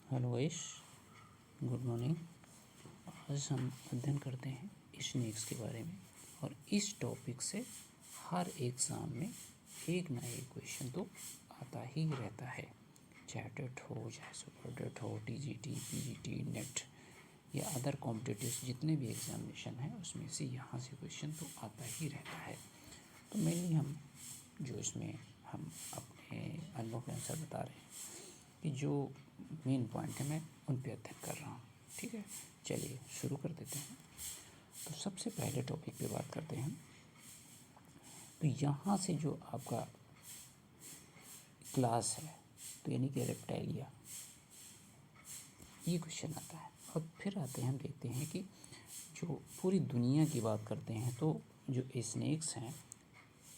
Hello guys, good morning. आज हम अध्ययन करते हैं स्नेक्स के बारे में और इस टॉपिक से हर एग्ज़ाम में एक ना एक क्वेश्चन तो आता ही रहता है, चाहे टेट हो, चाहे सुपर टेट हो, टीजीटी, पीजीटी, नेट या अदर कॉम्पिटिटिव जितने भी एग्जामिनेशन हैं उसमें से यहाँ से क्वेश्चन तो आता ही रहता है। तो मेनली हम जो इसमें हम अपने अनुभव के अनुसार बता रहे हैं कि जो मेन पॉइंट है मैं उन पे अध्ययन कर रहा हूँ। ठीक है, चलिए शुरू कर देते हैं। तो सबसे पहले टॉपिक पे बात करते हैं। तो यहाँ से जो आपका क्लास है तो यानी कि रेप्टाइलिया, ये क्वेश्चन आता है। और फिर आते हैं, हम देखते हैं कि जो पूरी दुनिया की बात करते हैं तो जो स्नेक्स हैं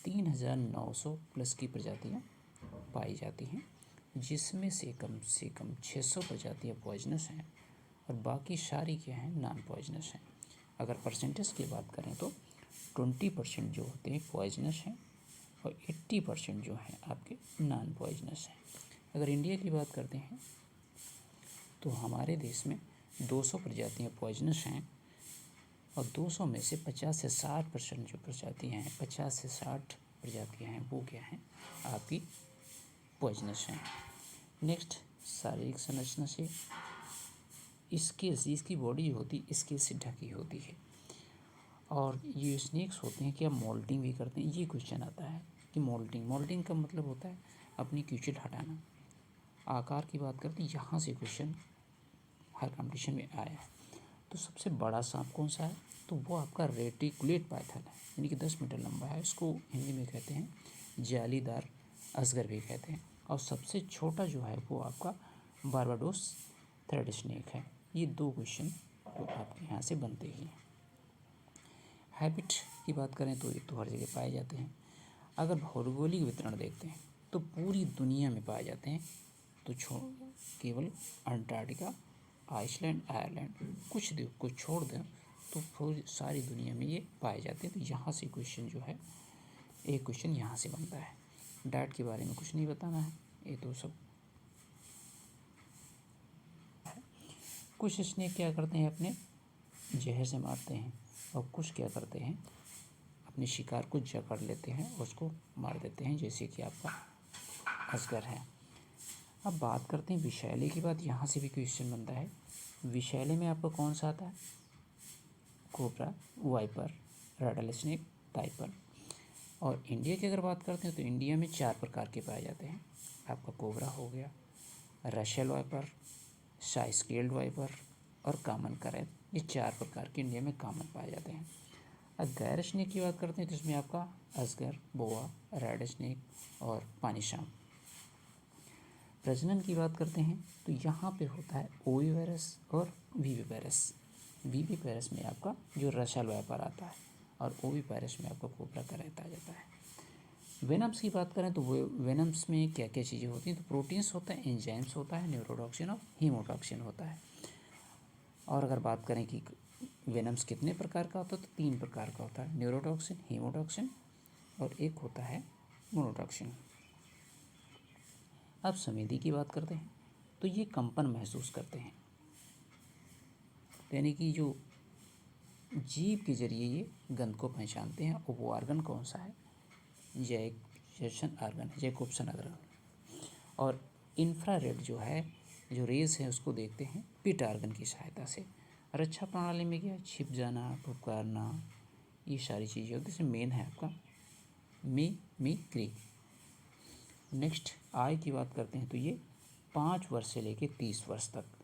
3900 प्लस की प्रजातियाँ पाई जाती हैं, जिसमें से कम 600 प्रजातियाँ पॉइजनस हैं और बाकी सारी क्या हैं, नॉन पॉइजनस हैं। अगर परसेंटेज की बात करें तो 20% जो होते हैं पॉइजनस हैं और 80% जो हैं आपके नॉन पॉइजनस हैं। अगर इंडिया की बात करते हैं तो हमारे देश में 200 प्रजातियाँ पॉइजनस हैं और 200 में से 50 से 60% जो प्रजातियाँ हैं, 50 से 60 प्रजातियाँ हैं वो क्या हैं, आपकी पॉइजनस हैं। नेक्स्ट, शारीरिक संरचना से इसकी बॉडी जो होती है स्केल से ढकी होती है। और ये स्नेक्स होते हैं क्या मोल्टिंग भी करते हैं। ये क्वेश्चन आता है कि मोल्टिंग का मतलब होता है अपनी कीचड़ हटाना। आकार की बात करते हैं, यहाँ से क्वेश्चन हर कंपटीशन में आया है। तो सबसे बड़ा सांप कौन सा है, तो वो आपका रेटिकुलेट पाइथन है, यानी कि 10 मीटर लंबा है। इसको हिंदी में कहते हैं जालीदार अजगर भी कहते हैं। और सबसे छोटा जो है वो आपका बारबाडोस थ्रेड स्नेक है। ये दो क्वेश्चन तो आपके यहाँ से बनते ही हैं। हैबिट की बात करें तो ये तो हर जगह पाए जाते हैं। अगर भौगोलिक वितरण देखते हैं तो पूरी दुनिया में पाए जाते हैं, तो केवल अंटार्कटिका, आइसलैंड, आयरलैंड कुछ छोड़ दें तो पूरी सारी दुनिया में ये पाए जाते हैं। तो यहाँ से क्वेश्चन जो है, एक क्वेश्चन यहाँ से बनता है। डाइट के बारे में कुछ नहीं बताना है, ये तो सब। कुछ स्नेक क्या करते हैं, अपने जहर से मारते हैं और कुछ क्या करते हैं, अपने शिकार को जकड़ लेते हैं और उसको मार देते हैं, जैसे कि आपका अजगर है। अब बात करते हैं विषैले की बात, यहाँ से भी क्वेश्चन बनता है। विषैले में आपका कौन सा आता है, कोबरा, वाइपर, रेडल स्नेक, टाइपर। और इंडिया की अगर बात करते हैं तो इंडिया में 4 प्रकार के पाए जाते हैं। आपका कोबरा हो गया, रशेल वाइपर, स्केल्ड वाइपर और कॉमन करैत। ये 4 प्रकार के इंडिया में कॉमन पाए जाते हैं। अब गैर स्नेक की बात करते हैं तो इसमें आपका अजगर, बोआ, रेड स्नेक और पानी सांप। प्रजनन की बात करते हैं तो यहाँ पे होता है ओविवाइरस और वीविवाइरस। वीविवाइरस में आपका जो रशेल वाइपर आता है और ओविवाइरस में आपका कोबरा करैत आ जाता है। वेनम्स की बात करें तो वो वेनम्स में क्या क्या चीज़ें होती हैं, तो प्रोटीन्स होता है, एंजाइम्स होता है, न्यूरोटॉक्सिन और हीमोटॉक्सिन होता है। और अगर बात करें कि वेनम्स कितने प्रकार का होता है, तो 3 प्रकार का होता है, न्यूरोटॉक्सिन, हीमोटॉक्सिन और एक होता है मोनोटॉक्सिन। अब संवेदी की बात करते हैं तो ये कंपन महसूस करते हैं, यानी कि जो जीभ के जरिए ये गंध को पहचानते हैं। और वो आर्गन कौन सा है, जैक्शन आर्गन है, जैकोब्सन आर्गन। और इंफ्रारेड जो है, जो रेज है उसको देखते हैं पिट आर्गन की सहायता से। रक्षा प्रणाली में क्या, छिप जाना, फुफकारना, ये सारी चीज़ें होती हैं। मेन है आपका मिमिक्री। नेक्स्ट, आय की बात करते हैं तो ये 5 वर्ष से लेकर 30 वर्ष तक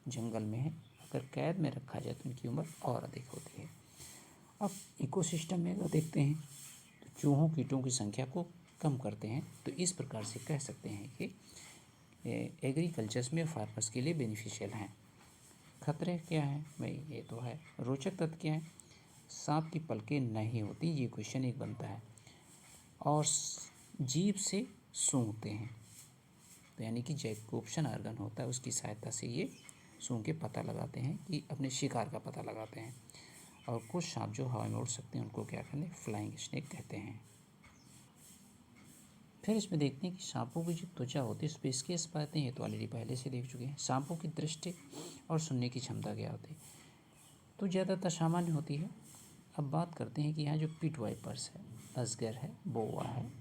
जंगल में है। अगर कैद में रखा जाए तो इनकी उम्र और अधिक होती है। अब इकोसिस्टम में अगर देखते हैं तो चूहों कीटों की संख्या को कम करते हैं। तो इस प्रकार से कह सकते हैं कि एग्रीकल्चर्स में फार्मर्स के लिए बेनिफिशियल हैं। खतरे क्या हैं भाई, ये तो है। रोचक तथ्य क्या है, सांप की पलकें नहीं होती, ये क्वेश्चन एक बनता है। और जीभ से सूंघते हैं, तो यानी कि जैकोब्सन आर्गन होता है, उसकी सहायता से ये सूंघ के पता लगाते हैं कि अपने शिकार का पता लगाते हैं। और कुछ सांप जो हवा में उड़ सकते हैं उनको क्या कहते हैं, फ्लाइंग स्नेक कहते हैं। फिर इसमें देखते हैं कि सांपों की जो त्वचा होती है उस पर स्केच पाते हैं, ये तो ऑलरेडी पहले से देख चुके हैं। सांपों की दृष्टि और सुनने की क्षमता क्या होती है, तो ज़्यादातर सामान्य होती है। अब बात करते हैं कि यहाँ जो पिट वाइपर्स है, अजगर है, बोआ है,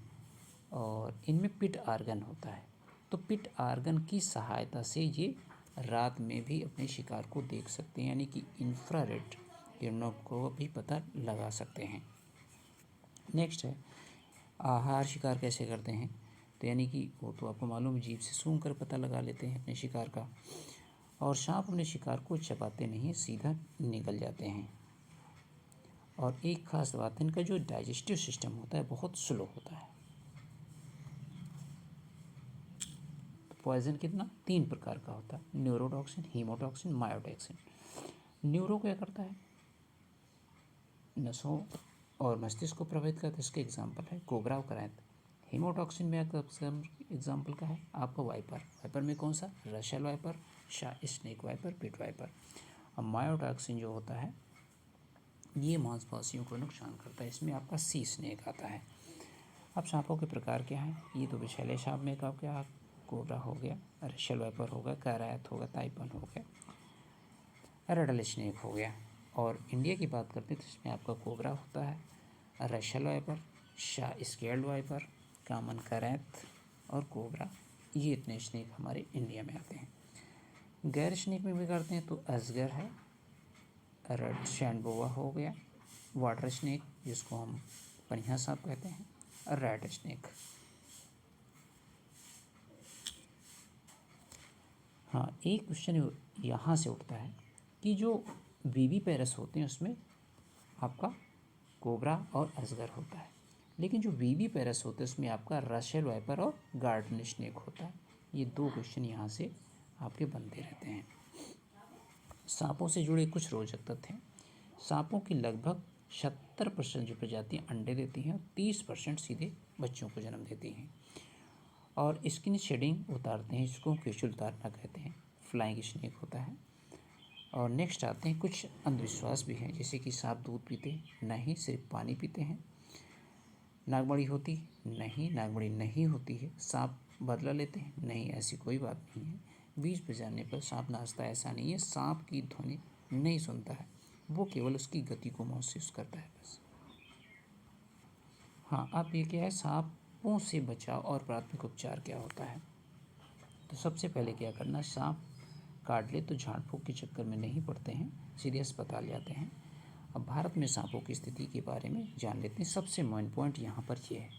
और इनमें पिट आर्गन होता है। तो पिट आर्गन की सहायता से ये रात में भी अपने शिकार को देख सकते हैं, यानी कि इंफ्रारेड किरणों को भी पता लगा सकते हैं। नेक्स्ट है आहार शिकार कैसे करते हैं, तो यानी कि वो तो आपको मालूम है, जीभ से सूंघ कर पता लगा लेते हैं अपने शिकार का। और सांप अपने शिकार को चबाते नहीं, सीधा निगल जाते हैं। और एक खास बात है, इनका जो डाइजेस्टिव सिस्टम होता है बहुत स्लो होता है। तो पॉइजन कितना 3 प्रकार का होता है, न्यूरोटॉक्सिन, हीमोटॉक्सिन, मायोटॉक्सिन। न्यूरो क्या करता है, नसों और मस्तिष्क को प्रभावित करता है, इसके एग्जाम्पल है कोबरा और करैंत। हीमोटॉक्सिन में एग्जाम्पल का है आपका वाइपर। वाइपर में कौन सा, Russell viper, snake viper, pit viper. अब मायोटॉक्सिन जो होता है ये मांसपेशियों को नुकसान करता है, इसमें आपका सी स्नेक आता है। अब सांपों के प्रकार क्या हैं, ये तो विषैले सांप में का क्या, कोबरा हो गया, रशियल वाइपर होगा, करैंत होगा, ताइपन हो गया, रेडल स्नेक हो गया। और इंडिया की बात करते हैं तो इसमें आपका कोबरा होता है, रशियल वाइपर, स्केल्ड वाइपर, कॉमन करैंत और कोबरा। ये इतने स्नेक हमारे इंडिया में आते हैं। गैर स्नेक में भी करते हैं तो अजगर है, रेड सैंड बोआ हो गया, वाटर स्नेक जिसको हम पनिया सांप कहते हैं, और रेड स्नेक। हाँ, एक क्वेश्चन यहाँ से उठता है कि जो वीवी पैरस होते हैं उसमें आपका कोबरा और अजगर होता है, लेकिन जो वीवी पैरस होते हैं उसमें आपका रशियल वाइपर और गार्डन स्नेक होता है। ये 2 क्वेश्चन यहाँ से आपके बनते रहते हैं। सांपों से जुड़े कुछ रोचक तथ्य हैं। सांपों की लगभग 70% जो प्रजातियाँ अंडे देती हैं और 30% सीधे बच्चों को जन्म देती हैं। और स्किन शेडिंग उतारते हैं, इसको केचुल उतारना कहते हैं, फ्लाइंग स्नेक होता है। और नेक्स्ट आते हैं कुछ अंधविश्वास भी हैं, जैसे कि सांप दूध पीते नहीं, सिर्फ पानी पीते हैं। नागमणि होती नहीं, नागमणि नहीं होती है। सांप बदला लेते हैं नहीं, ऐसी कोई बात नहीं है। बीज बजाने पर सांप नाचता है, ऐसा नहीं है। सांप की ध्वनि नहीं सुनता है, वो केवल उसकी गति को महसूस करता है बस। हाँ, अब ये क्या है, सांपों से बचाव और प्राथमिक उपचार क्या होता है। तो सबसे पहले क्या करना, सांप काट ले तो झाड़ फूँक के चक्कर में नहीं पड़ते हैं, सीधे अस्पताल जाते हैं। अब भारत में सांपों की स्थिति के बारे में जान लेते हैं। सबसे मेन पॉइंट यहाँ पर ये है,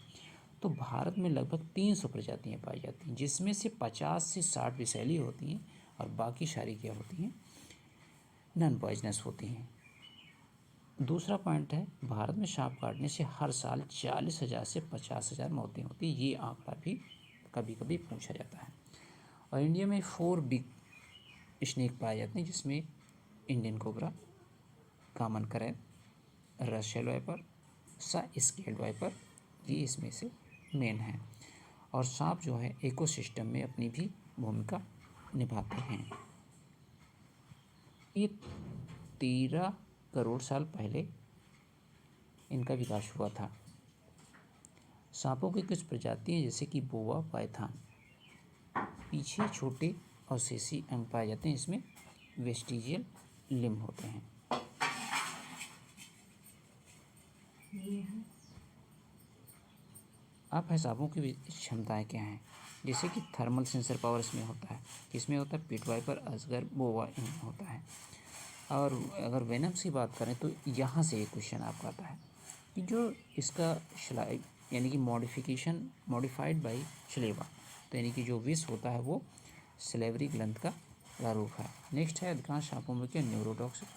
तो भारत में लगभग 300 प्रजातियाँ पाई जाती हैं, जिसमें से 50 से 60 विषैली होती हैं और बाकी सारी क्या होती हैं, नॉन पॉइजनस होती हैं। दूसरा पॉइंट है, भारत में सांप काटने से हर साल 40,000 से 50,000 मौतें होती हैं, ये आंकड़ा भी कभी कभी पूछा जाता है। और इंडिया में 4 बिग स्नेक पाए जाते हैं, जिसमें Indian cobra, common krait, Russell viper, scaled viper, ये इसमें से मेन है। और सांप जो है इकोसिस्टम में अपनी भी भूमिका निभाते हैं। ये 13 करोड़ साल पहले इनका विकास हुआ था। सांपों की कुछ प्रजातियां जैसे कि बोआ, पाइथन, पीछे छोटे और शेषी अंग पाए जाते हैं, इसमें वेस्टिजियल लिम्ब होते हैं। अब है सांपों की क्षमताएं क्या हैं, जैसे कि थर्मल सेंसर पावर इसमें होता है, किसमें होता है, पिट वाइपर, अजगर, बोआ इनमें होता है। और अगर वेनम्स की बात करें तो यहाँ से एक क्वेश्चन आपका आता है कि जो इसका यानी कि मॉडिफाइड बाई स्लेवा, तो यानी कि जो विष होता है वो स्लेवरी ग्रंथ का प्रारूप है। नेक्स्ट है अधिकांश सांपों में क्या न्यूरोटॉक्सिक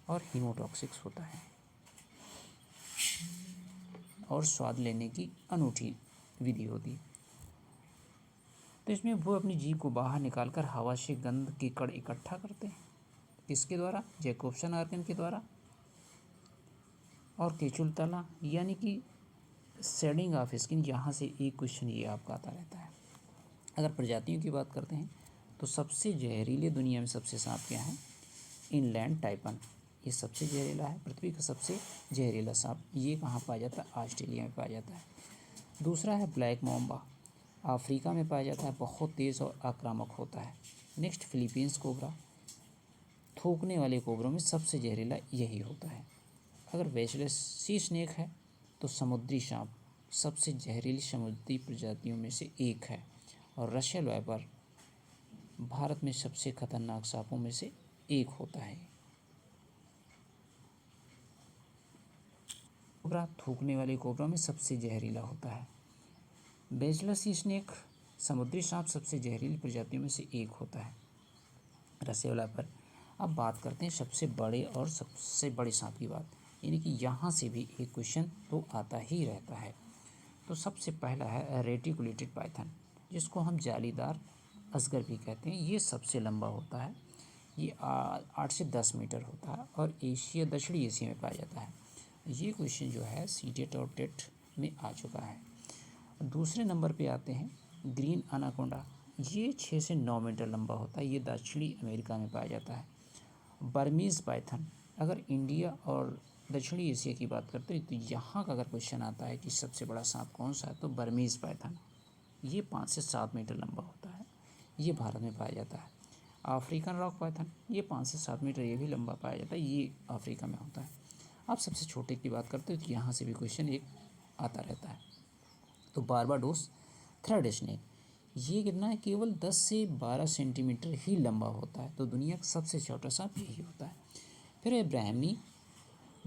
और हीमोटॉक्सिक्स होता है। और स्वाद लेने की अनूठी विधि होती है, तो इसमें वो अपनी जीभ को बाहर निकालकर हवा से गंध के कण इकट्ठा करते हैं, किसके द्वारा, जैकोब्सन ऑर्गन के द्वारा। और केचुल तला यानी कि शेडिंग ऑफ स्किन, यहाँ से एक क्वेश्चन ये आपका आता रहता है। अगर प्रजातियों की बात करते हैं तो सबसे जहरीले दुनिया में सबसे सांप क्या है, इनलैंड टाइपन, ये सबसे जहरीला है, पृथ्वी का सबसे जहरीला सांप। ये कहाँ पाया जाता है, ऑस्ट्रेलिया में पाया जाता है। दूसरा है ब्लैक मॉम्बा, अफ्रीका में पाया जाता है, बहुत तेज़ और आक्रामक होता है। नेक्स्ट फिलीपींस कोबरा, थूकने वाले कोबरों में सबसे जहरीला यही होता है। अगर वेचलेस सी स्नेक है तो समुद्री सांप सबसे जहरीली समुद्री प्रजातियों में से एक है। और रशियल वाइपर भारत में सबसे खतरनाक सांपों में से एक होता है। कोबरा थूकने वाले कोबरा में सबसे जहरीला होता है। बेचलेस सी स्नेक समुद्री सांप सबसे जहरीली प्रजातियों में से एक होता है। रसियल वाइपर। अब बात करते हैं सबसे बड़े और सबसे बड़े सांप की बात, यानी कि यहाँ से भी एक क्वेश्चन तो आता ही रहता है। तो सबसे पहला है रेटिकुलेटेड पाइथन, जिसको हम जालीदार अजगर भी कहते हैं। ये सबसे लंबा होता है, ये 8 से 10 मीटर होता है और दक्षिणी एशिया में पाया जाता है। ये क्वेश्चन जो है सीटेट और टेट में आ चुका है। दूसरे नंबर पे आते हैं ग्रीन अनाकोंडा, ये 6 से 9 मीटर लंबा होता है, ये दक्षिणी अमेरिका में पाया जाता है। बर्मीज़ पाइथन, अगर इंडिया और दक्षिणी एशिया की बात करते हैं तो यहाँ का अगर क्वेश्चन आता है कि सबसे बड़ा सांप कौन सा है, तो बर्मीज़ पाइथन, ये 5 से 7 मीटर लंबा होता है, ये भारत में पाया जाता है। अफ्रीकन रॉक पाइथन, ये 5 से 7 मीटर ये भी लंबा पाया जाता है, ये अफ्रीका में होता है। अब सबसे छोटे की बात करते हैं तो यहाँ से भी क्वेश्चन एक आता रहता है। तो बारबाडोस थ्रेड स्नेक, ये कितना है, केवल 10 से 12 सेंटीमीटर ही लंबा होता है, तो दुनिया का सबसे छोटा सांप यही होता है। फिर है ब्राह्मी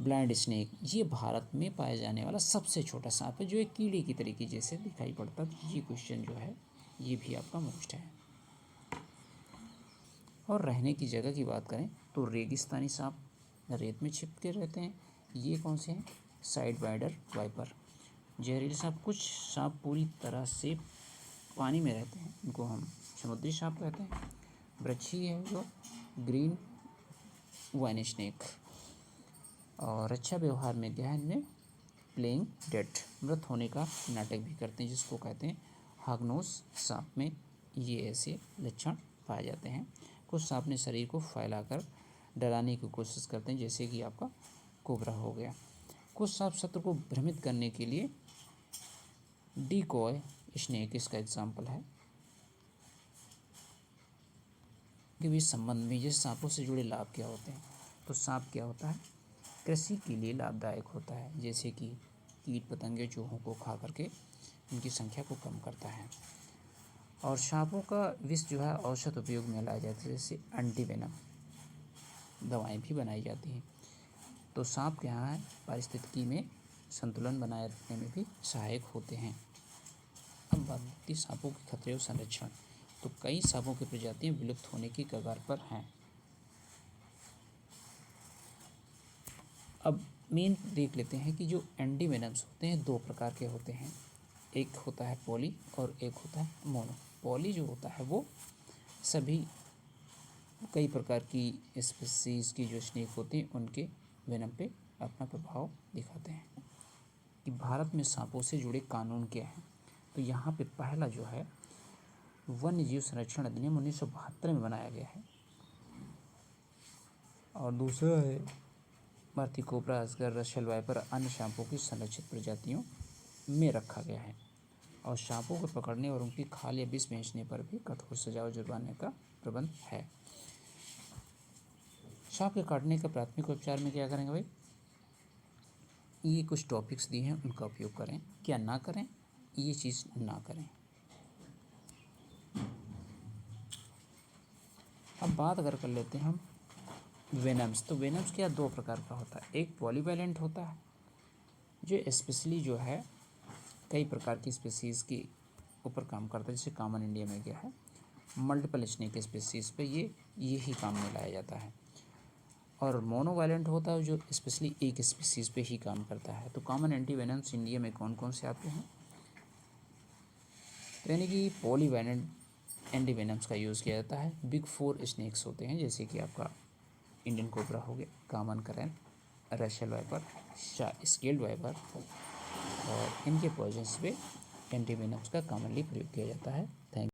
ब्लाइंड स्नेक, ये भारत में पाया जाने वाला सबसे छोटा सांप है, जो एक कीड़े की तरीके जैसे दिखाई पड़ता है। तो ये क्वेश्चन जो है ये भी आपका मोस्ट है। और रहने की जगह की बात करें तो रेगिस्तानी सांप रेत में छिपके रहते हैं। ये कौन से हैं, साइड वाइडर वाइपर। जहरीले सांप, कुछ सांप पूरी तरह से पानी में रहते हैं, इनको हम समुद्री सांप कहते हैं। वृक्षी है जो ग्रीन वाइन स्नेक। और अच्छा व्यवहार में क्या है, इनमें प्लेइंग डेड, मृत होने का नाटक भी करते हैं, जिसको कहते हैं हाग्नोस सांप में ये ऐसे लक्षण पाए जाते हैं। कुछ सांप ने शरीर को फैलाकर डराने की कोशिश करते हैं, जैसे कि आपका कोबरा हो गया। कुछ सांप शत्रु को भ्रमित करने के लिए डीकॉय स्नेक इसका एग्जाम्पल है। के बीच संबंध में जैसे सांपों से जुड़े लाभ क्या होते हैं, तो सांप क्या होता है, कृषि के लिए लाभदायक होता है, जैसे कि कीट पतंगे चूहों को खा करके उनकी संख्या को कम करता है। और सांपों का विष जो है औषध उपयोग में लाया जाता है, जैसे एंटीवेनम दवाएं भी बनाई जाती हैं। तो सांप क्या है, पारिस्थितिकी में संतुलन बनाए रखने में भी सहायक होते हैं। अब बात करती सांपों के खतरे और संरक्षण, तो कई सांपों की प्रजातियां विलुप्त होने की कगार पर हैं। अब मेन देख लेते हैं कि जो एंटीवेनम्स होते हैं दो प्रकार के होते हैं, एक होता है पॉली और एक होता है मोनो। पॉली जो होता है वो सभी कई प्रकार की स्पीसीज की जो स्नेक होती हैं उनके वेनम पे अपना प्रभाव दिखाते हैं। कि भारत में सांपों से जुड़े कानून क्या हैं, तो यहाँ पे पहला जो है वन्य जीव संरक्षण अधिनियम 1972 में बनाया गया है। और दूसरा है भारतीय कोबरा, अजगर, रशियल वाइपर अन्य सांपों की संरक्षित प्रजातियों में रखा गया है। और सांपों को पकड़ने और उनकी खाल या विष बेचने पर भी कठोर सजा और जुर्माने का प्रबंध है। सांप के काटने का प्राथमिक उपचार में क्या करेंगे भाई, ये कुछ टॉपिक्स दिए हैं उनका उपयोग करें, क्या ना करें, ये चीज़ ना करें। अब बात अगर कर लेते हैं हम वेनम्स, तो वेनम्स क्या दो प्रकार का होता है, एक पॉलीवैलेंट होता है जो स्पेशली जो है कई प्रकार की स्पीसीज़ के ऊपर काम करता है, जैसे कॉमन इंडिया में क्या है मल्टीपल स्नेक स्पीसीज़ पे ये ही काम में लाया जाता है। और मोनोवैलेंट होता है जो स्पेशली एक स्पीसीज़ पे ही काम करता है। तो कॉमन एंटीवेनम्स इंडिया में कौन कौन से आते हैं, तो यानी कि पॉलीवैलेंट एंटीवेनम्स का यूज़ किया जाता है। बिग 4 स्नेक्स होते हैं, जैसे कि आपका इंडियन कोबरा हो गया, common krait, Russell viper, scaled viper, और इनके पॉइजन्स पे एंटीवेनम्स का कॉमनली प्रयोग किया जाता है। थैंक